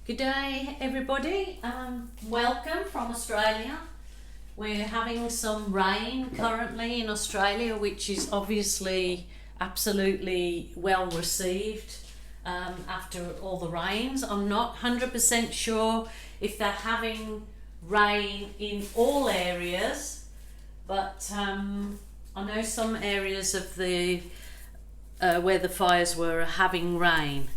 Good day everybody, welcome from Australia. We're having some rain currently in Australia, which is obviously absolutely well received after all the rains. I'm not 100% sure if they're having rain in all areas, but I know some areas of the where the fires were are having rain.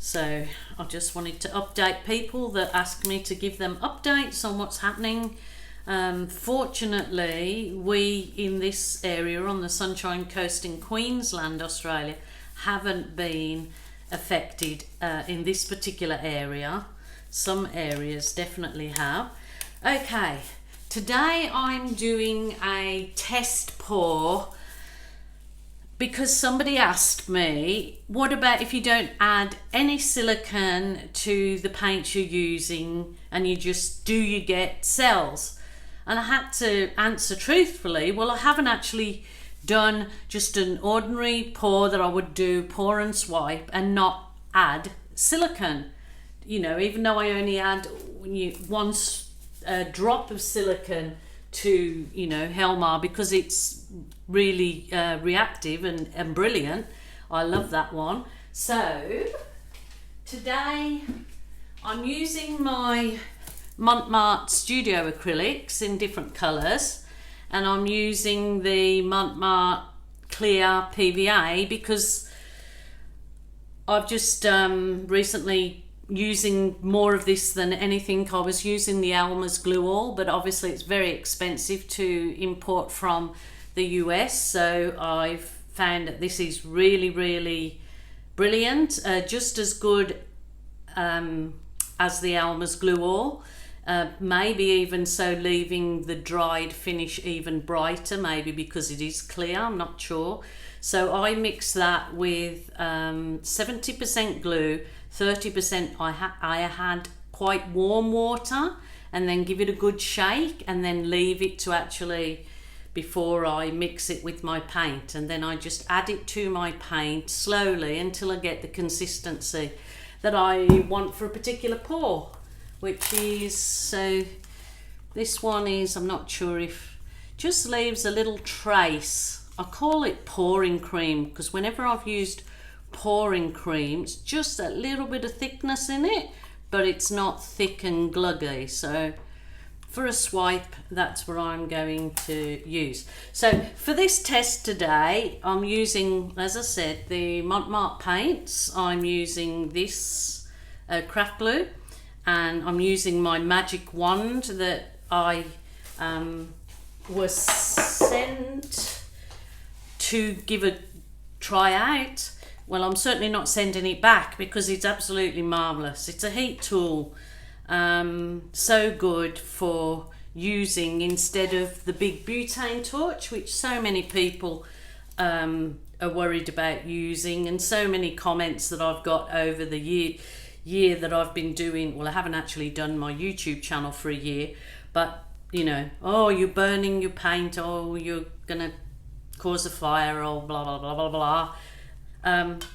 So I just wanted to update people that ask me to give them updates on what's happening. Fortunately, we in this area on the Sunshine Coast in Queensland, Australia, haven't been affected in this particular area. Some areas definitely have. Okay, today I'm doing a test pour because somebody asked me, what about if you don't add any silicone to the paint you're using and you get cells? And I had to answer truthfully, well, I haven't actually done just an ordinary pour that I would do, pour and swipe, and not add silicone. You know, even though I only add one drop of silicone to, you know, Helmar, because it's really reactive and brilliant. I love that one. So today I'm using my Mont Studio acrylics in different colours, and I'm using the Mont clear PVA because I've just recently using more of this than anything. I was using the Helmar's glue all, but obviously it's very expensive to import from the US, so I've found that this is really brilliant, just as good as the Helmar's glue all, maybe even so, leaving the dried finish even brighter, maybe because it is clear, I'm not sure. So I mix that with 70% glue, 30% I had quite warm water, and then give it a good shake and then leave it to actually, before I mix it with my paint, and then I just add it to my paint slowly until I get the consistency that I want for a particular pour, which is, so this one is, I'm not sure if, just leaves a little trace. I call it pouring cream because whenever I've used pouring cream, it's just a little bit of thickness in it, but it's not thick and gluggy. So for a swipe, that's what I'm going to use. So for this test today, I'm using, as I said, the Mont paints. I'm using this craft glue, and I'm using my magic wand that I was sent to give a try out. Well, I'm certainly not sending it back because it's absolutely marvellous. It's a heat tool, so good for using instead of the big butane torch, which so many people are worried about using, and so many comments that I've got over the year that I've been doing. Well, I haven't actually done my YouTube channel for a year, but you know, oh, you're burning your paint, oh, you're gonna cause a fire, or blah blah blah blah blah.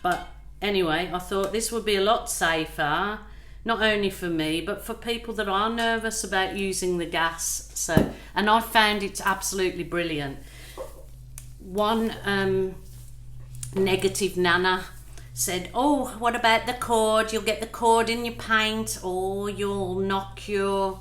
But anyway, I thought this would be a lot safer, not only for me but for people that are nervous about using the gas. So, and I found it's absolutely brilliant. One negative nana said, oh, what about the cord? You'll get the cord in your paint, or you'll knock your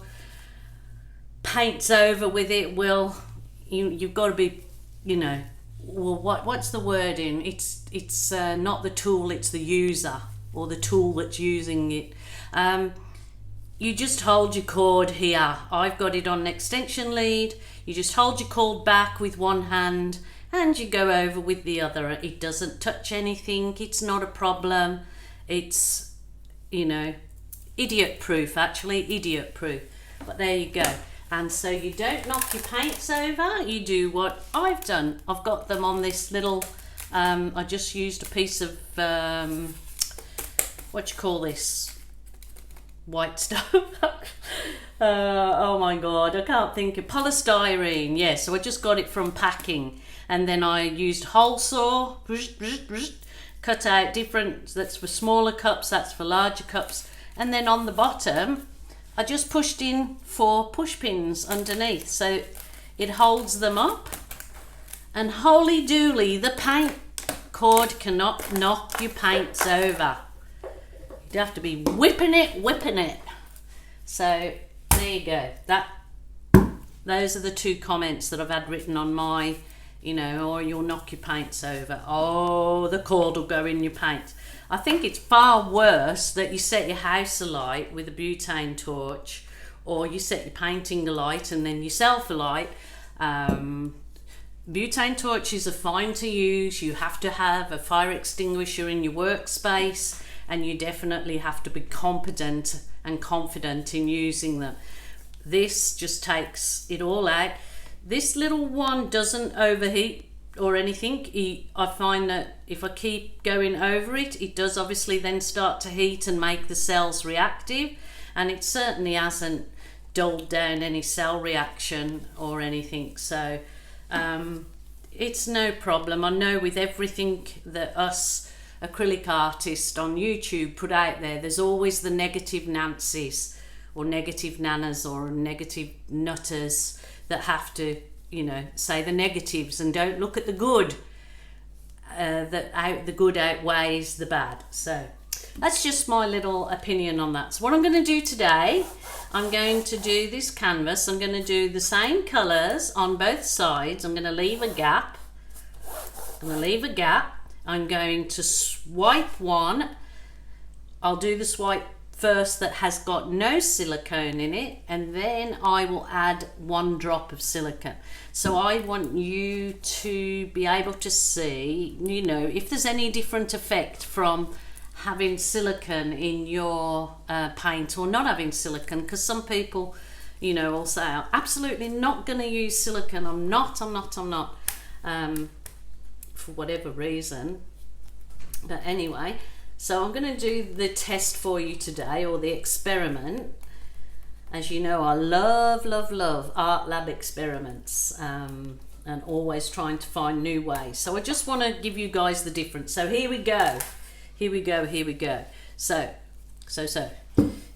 paints over with it. Well, you've got to be, you know, well, what's the wording? It's not the tool, it's the user, or the tool that's using it. You just hold your cord here. I've got it on an extension lead. You just hold your cord back with one hand and you go over with the other. It doesn't touch anything. It's not a problem. It's, you know, idiot proof, actually, idiot proof. But there you go. And so you don't knock your paints over, you do what I've done. I've got them on this little, I just used a piece of, what you call this, white stuff. Oh my god, I can't think of polystyrene. Yeah, so I just got it from packing, and then I used hole saw, cut out different. That's for smaller cups, that's for larger cups, and then on the bottom I just pushed in 4 push pins underneath so it holds them up. And holy dooly, the paint cord cannot knock your paints over. You have to be whipping it. So there you go. Those are the 2 comments that I've had written on my, or you'll knock your paints over. Oh, the cord will go in your paint. I think it's far worse that you set your house alight with a butane torch, or you set your painting alight and then yourself alight. Butane torches are fine to use. You have to have a fire extinguisher in your workspace, and you definitely have to be competent and confident in using them. This just takes it all out. This little one doesn't overheat or anything. I find that if I keep going over it, it does obviously then start to heat and make the cells reactive, and it certainly hasn't dulled down any cell reaction or anything. So it's no problem. I know with everything that us acrylic artists on YouTube put out there, there's always the negative Nancy's or negative nanas or negative nutters that have to, say the negatives and don't look at the good. The good outweighs the bad. So that's just my little opinion on that. So what I'm going to do today, I'm going to do this canvas. I'm going to do the same colours on both sides. I'm going to leave a gap. I'm going to swipe one. I'll do the swipe first that has got no silicone in it, and then I will add 1 drop of silicone. So I want you to be able to see, if there's any different effect from having silicone in your paint or not having silicone, because some people, will say, I'm absolutely not going to use silicone. I'm not. For whatever reason. But anyway, so I'm going to do the test for you today, or the experiment. As you know, I love art lab experiments, and always trying to find new ways. So I just want to give you guys the difference. So here we go. So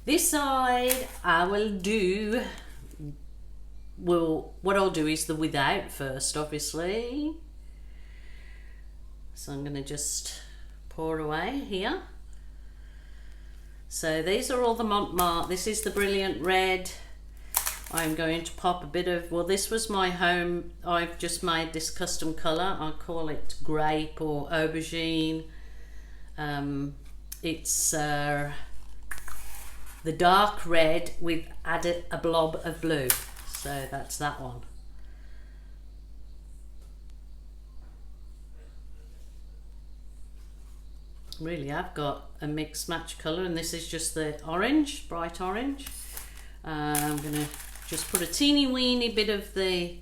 this side I will do, what I'll do is the without first, obviously. So I'm going to just pour away here. So these are all the Mont. This is the brilliant red. I'm going to pop a bit of, this was my home, I've just made this custom colour. I call it grape or aubergine. It's the dark red with added a blob of blue. So that's that one. Really, I've got a mixed match colour, and this is just the orange, bright orange. I'm going to just put a teeny weeny bit of the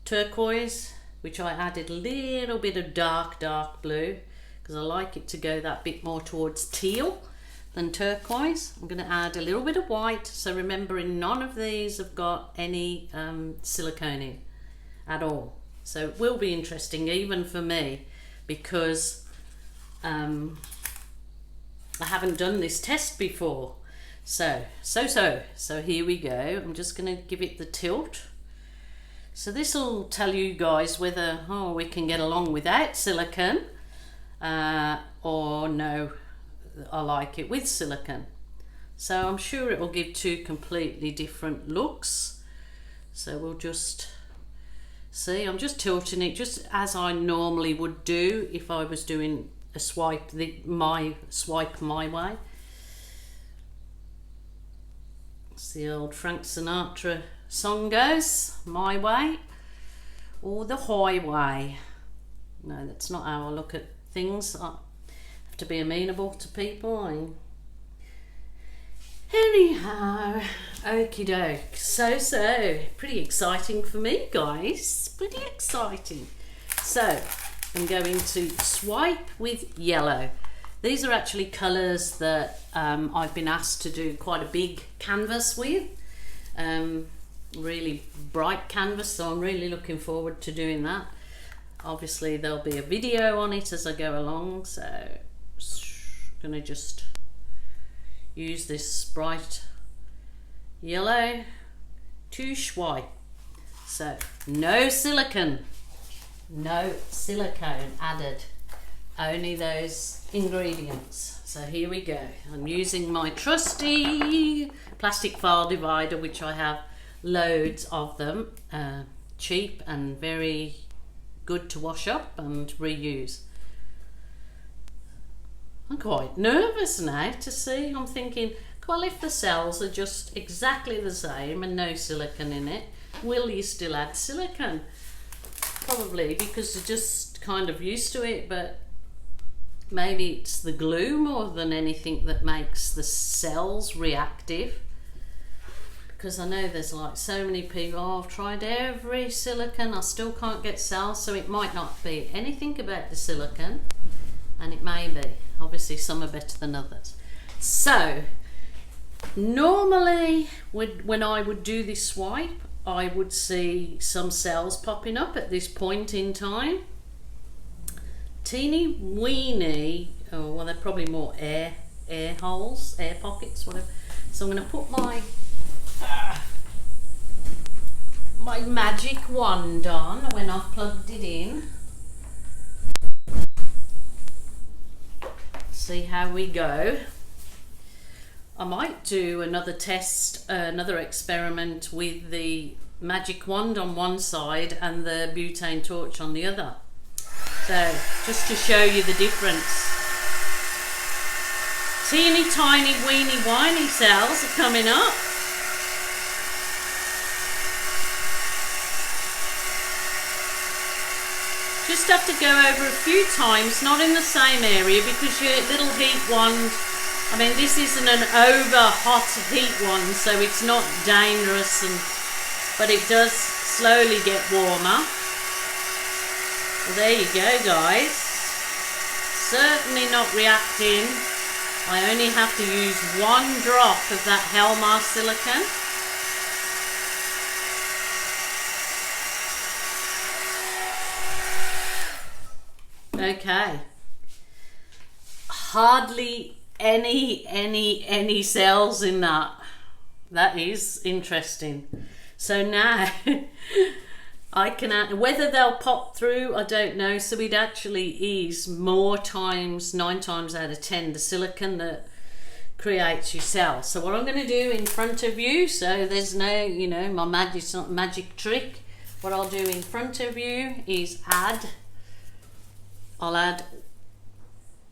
turquoise, which I added a little bit of dark blue, because I like it to go that bit more towards teal than turquoise. I'm going to add a little bit of white. So remembering, none of these have got any silicone in at all. So it will be interesting even for me, because I haven't done this test before. So here we go. I'm just going to give it the tilt. So this will tell you guys whether we can get along without silicone or no, I like it with silicone. So I'm sure it will give 2 completely different looks. So we'll just see. I'm just tilting it just as I normally would do if I was doing a swipe, my way. It's the old Frank Sinatra song goes, my way or the highway. No, that's not how I look at things. I have to be amenable to people. Anyhow, okie doke. So pretty exciting for me, guys. Pretty exciting. So I'm going to swipe with yellow. These are actually colours that I've been asked to do quite a big canvas with, really bright canvas, so I'm really looking forward to doing that. Obviously there'll be a video on it as I go along, so I'm going to just use this bright yellow touche white. So no silicone added, only those ingredients. So here we go. I'm using my trusty plastic file divider, which I have loads of them, cheap and very good to wash up and reuse. I'm quite nervous now to see. I'm thinking, well, if the cells are just exactly the same and no silicone in it, will you still add silicone? Probably, because you're just kind of used to it, but maybe it's the glue more than anything that makes the cells reactive. Because I know there's like so many people, oh, I've tried every silicone, I still can't get cells, so it might not be anything about the silicone, and it may be. Obviously some are better than others. So normally when I would do this swipe, I would see some cells popping up at this point in time. Teeny weeny, oh well, they're probably more air holes, air pockets, whatever. So I'm going to put my magic wand on when I've plugged it in. See how we go. I might do another test, another experiment with the magic wand on one side and the butane torch on the other. So just to show you the difference. Teeny tiny weeny whiny cells are coming up. Just have to go over a few times, not in the same area, because your little heat wand, I mean, this isn't an over hot heat wand, so it's not dangerous, but it does slowly get warmer. Well, there you go, guys. Certainly not reacting. I only have to use 1 drop of that Helmar silicone. Okay, hardly any cells in that. That is interesting. So now I can add, whether they'll pop through, I don't know. So it actually is more times, 9 times out of 10, the silicone that creates your cell. So what I'm going to do in front of you, so there's no, you know, my magic, it's not magic trick. What I'll do in front of you is I'll add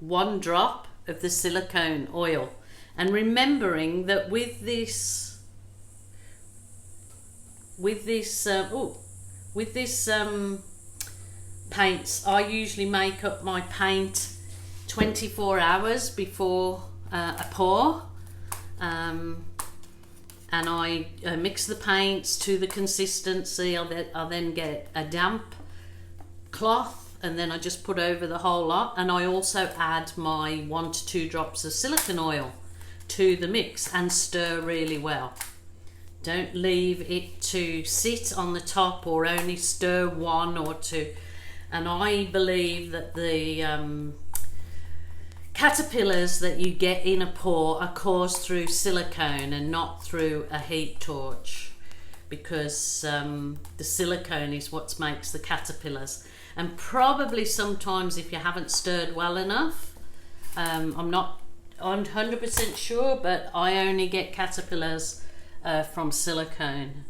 1 drop of the silicone oil, and remembering that with this paints, I usually make up my paint 24 hours before a pour, and I mix the paints to the consistency. I'll then get a damp cloth, and then I just put over the whole lot, and I also add my 1 to 2 drops of silicone oil to the mix and stir really well. Don't leave it to sit on the top, or only stir 1 or 2. And I believe that the caterpillars that you get in a pour are caused through silicone and not through a heat torch, because the silicone is what makes the caterpillars. And probably sometimes if you haven't stirred well enough, I'm not 100% sure, but I only get caterpillars from silicone.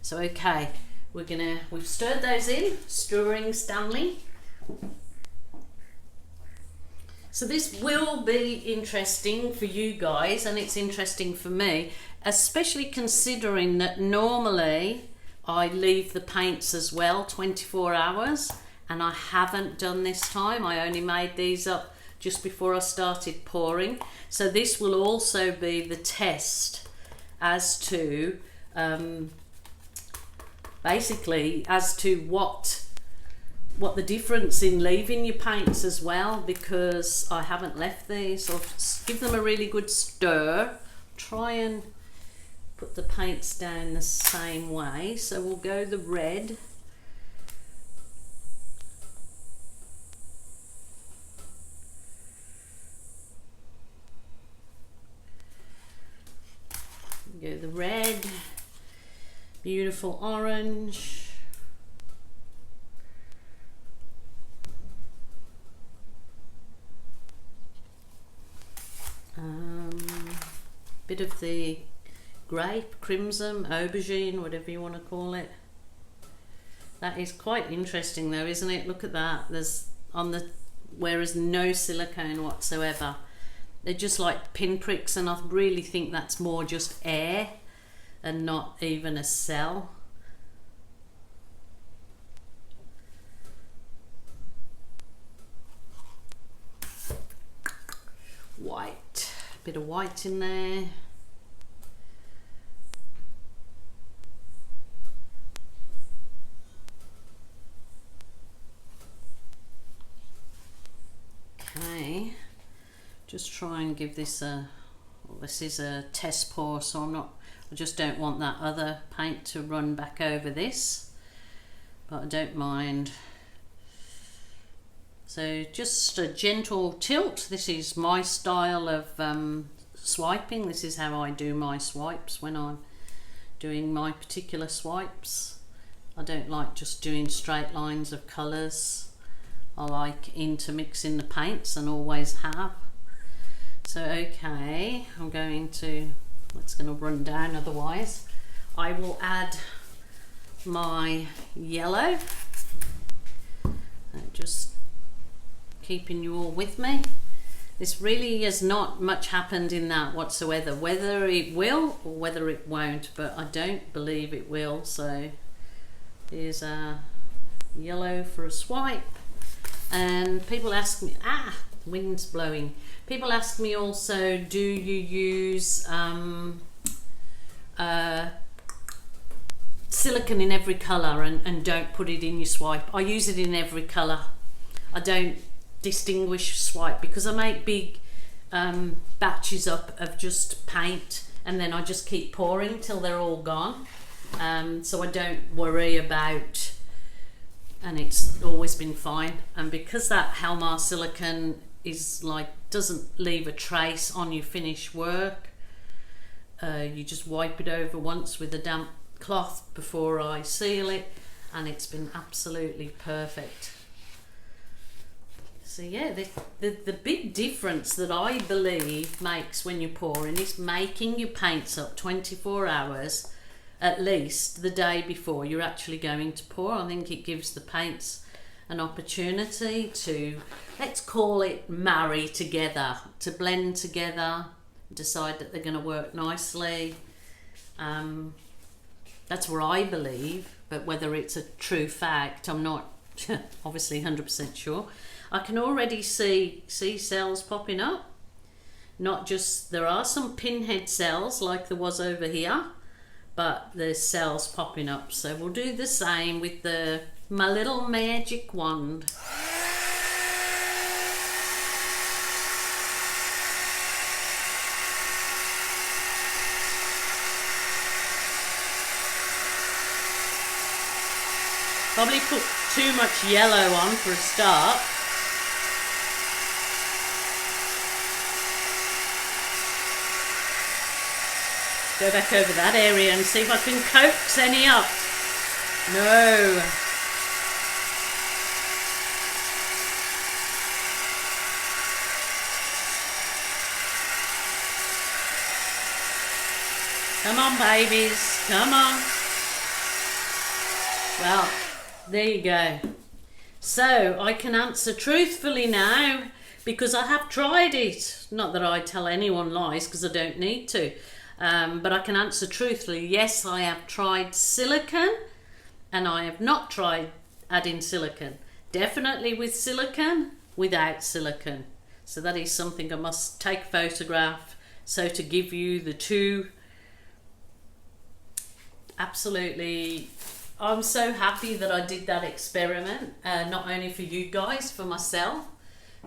So okay, we've stirred those in, stirring Stanley. So this will be interesting for you guys, and it's interesting for me, especially considering that normally I leave the paints as well 24 hours, and I haven't done this time. I only made these up just before I started pouring. So this will also be the test as to basically as to what what the difference in leaving your paints as well, because I haven't left these. So give them a really good stir. Try and put the paints down the same way. So we'll go the red. Go the red, beautiful orange. Bit of the grape, crimson, aubergine, whatever you want to call it. That is quite interesting though, isn't it? Look at that. There's on the, whereas no silicone whatsoever. They're just like pinpricks, and I really think that's more just air and not even a cell. White, bit of white in there. Okay, just try and give this a, well, this is a test pour, so I just don't want that other paint to run back over this, but I don't mind. So just a gentle tilt. This is my style of swiping. This is how I do my swipes when I'm doing my particular swipes. I don't like just doing straight lines of colours. I like intermixing the paints, and always have. So okay, I'm going to, it's going to run down otherwise. I will add my yellow. Just keeping you all with me. This really has not much happened in that whatsoever, whether it will or whether it won't, but I don't believe it will. So here's a yellow for a swipe. And people ask me, wind's blowing. People ask me also, do you use silicone in every colour and don't put it in your swipe? I use it in every colour. I don't distinguish swipe because I make big batches up of just paint, and then I just keep pouring till they're all gone. So I don't worry about, and it's always been fine. And because that Helmar silicone is like, doesn't leave a trace on your finished work, you just wipe it over once with a damp cloth before I seal it, and it's been absolutely perfect. So yeah, the big difference that I believe makes when you're pouring is making your paints up 24 hours at least the day before you're actually going to pour. I think it gives the paints an opportunity to, let's call it, marry together, to blend together, decide that they're going to work nicely. That's what I believe, but whether it's a true fact, I'm not obviously 100% sure. I can already see cells popping up. Not just, there are some pinhead cells like there was over here, but there's cells popping up. So we'll do the same with my little magic wand. Probably put too much yellow on for a start. Go back over that area and see if I can coax any up. No. Come on, babies, come on. Well, there you go. So I can answer truthfully now because I have tried it. Not that I tell anyone lies, because I don't need to. But I can answer truthfully. Yes, I have tried silicone, and I have not tried adding silicone. Definitely with silicone, without silicone. So that is something I must take a photograph, so to give you the two absolutely I'm so happy that I did that experiment, not only for you guys, for myself,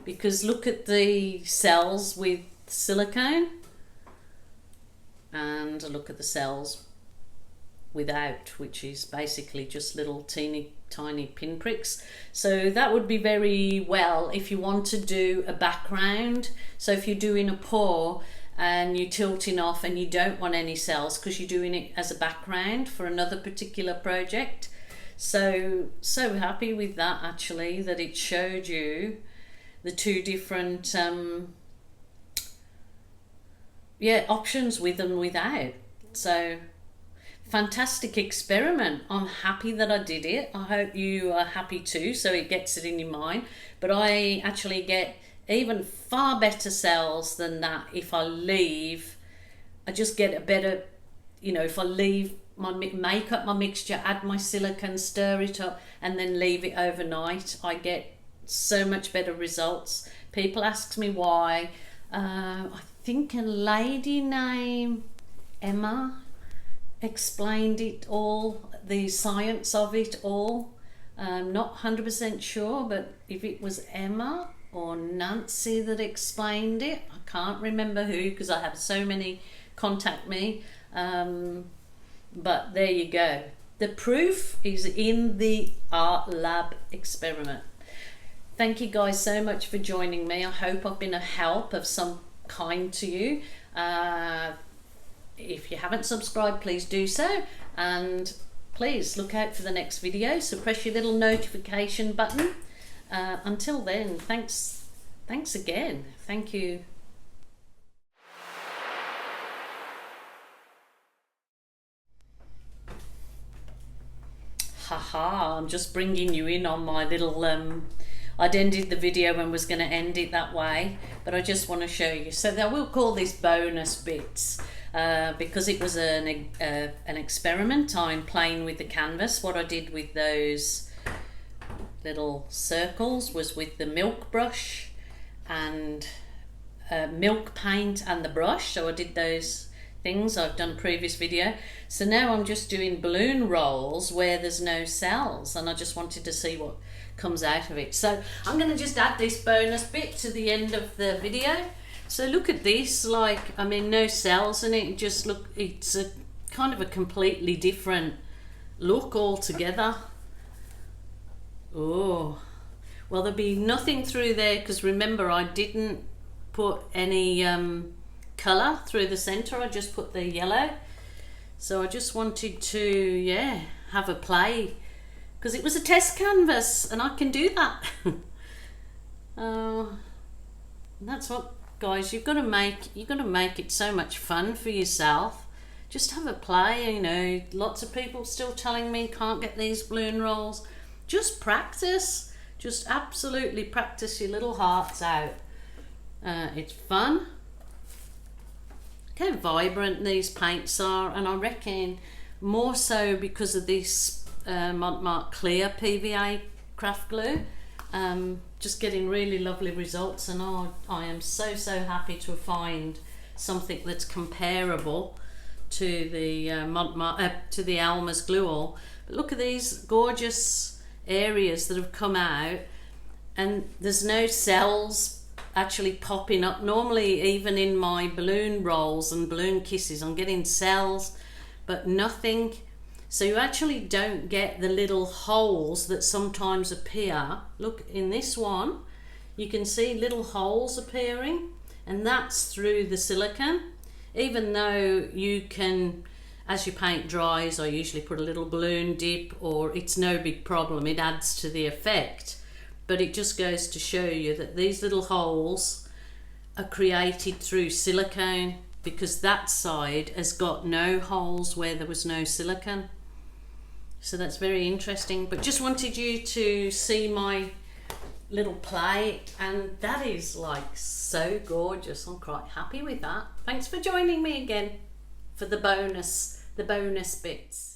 because look at the cells with silicone and look at the cells without, which is basically just little teeny tiny pinpricks. So that would be very well if you want to do a background. So if you're doing a pour and you're tilting off and you don't want any cells because you're doing it as a background for another particular project. So happy with that, actually, that it showed you the two different options with and without. So fantastic experiment. I'm happy that I did it. I hope you are happy too, so it gets it in your mind. But I actually get even far better cells than that if I leave. I just get a better, if I leave make up my mixture, add my silicone, stir it up and then leave it overnight, I get so much better results. People ask me why. I think a lady named Emma explained it all, the science of it all. Not 100% sure, but if it was Emma or Nancy that explained it, I can't remember who, because I have so many contact me. But there you go. The proof is in the art lab experiment. Thank you guys so much for joining me. I hope I've been a help of some kind to you. If you haven't subscribed, please do so, and please look out for the next video, so press your little notification button. Until then, thanks again. Thank you. Haha, I'm just bringing you in on my little I'd ended the video and was going to end it that way, but I just want to show you. So I will call this bonus bits because it was an experiment. I'm playing with the canvas. What I did with those little circles was with the milk brush and milk paint and the brush. So I did those things I've done previous video. So now I'm just doing balloon rolls where there's no cells, and I just wanted to see what comes out of it. So I'm going to just add this bonus bit to the end of the video. So look at this, no cells in it, just look, it's a kind of a completely different look altogether. Oh, well, there'll be nothing through there because remember I didn't put any colour through the centre, I just put the yellow. So I just wanted to have a play because it was a test canvas and I can do that. That's what, guys, you've got to make it so much fun for yourself. Just have a play. Lots of people still telling me can't get these balloon rolls. Just practice, just absolutely practice your little hearts out. It's fun. Look how vibrant these paints are, and I reckon more so because of this Mont clear PVA craft glue. Just getting really lovely results, and I am so happy to find something that's comparable to the to the Helmar's glue all. But look at these gorgeous areas that have come out, and there's no cells actually popping up. Normally, even in my balloon rolls and balloon kisses, I'm getting cells, but nothing. So you actually don't get the little holes that sometimes appear. Look, in this one, you can see little holes appearing, and that's through the silicone. Even though you can, as your paint dries, I usually put a little balloon dip, or it's no big problem, it adds to the effect. But it just goes to show you that these little holes are created through silicone, because that side has got no holes where there was no silicone. So that's very interesting, but just wanted you to see my little play, and that is so gorgeous. I'm quite happy with that. Thanks for joining me again for the bonus bits.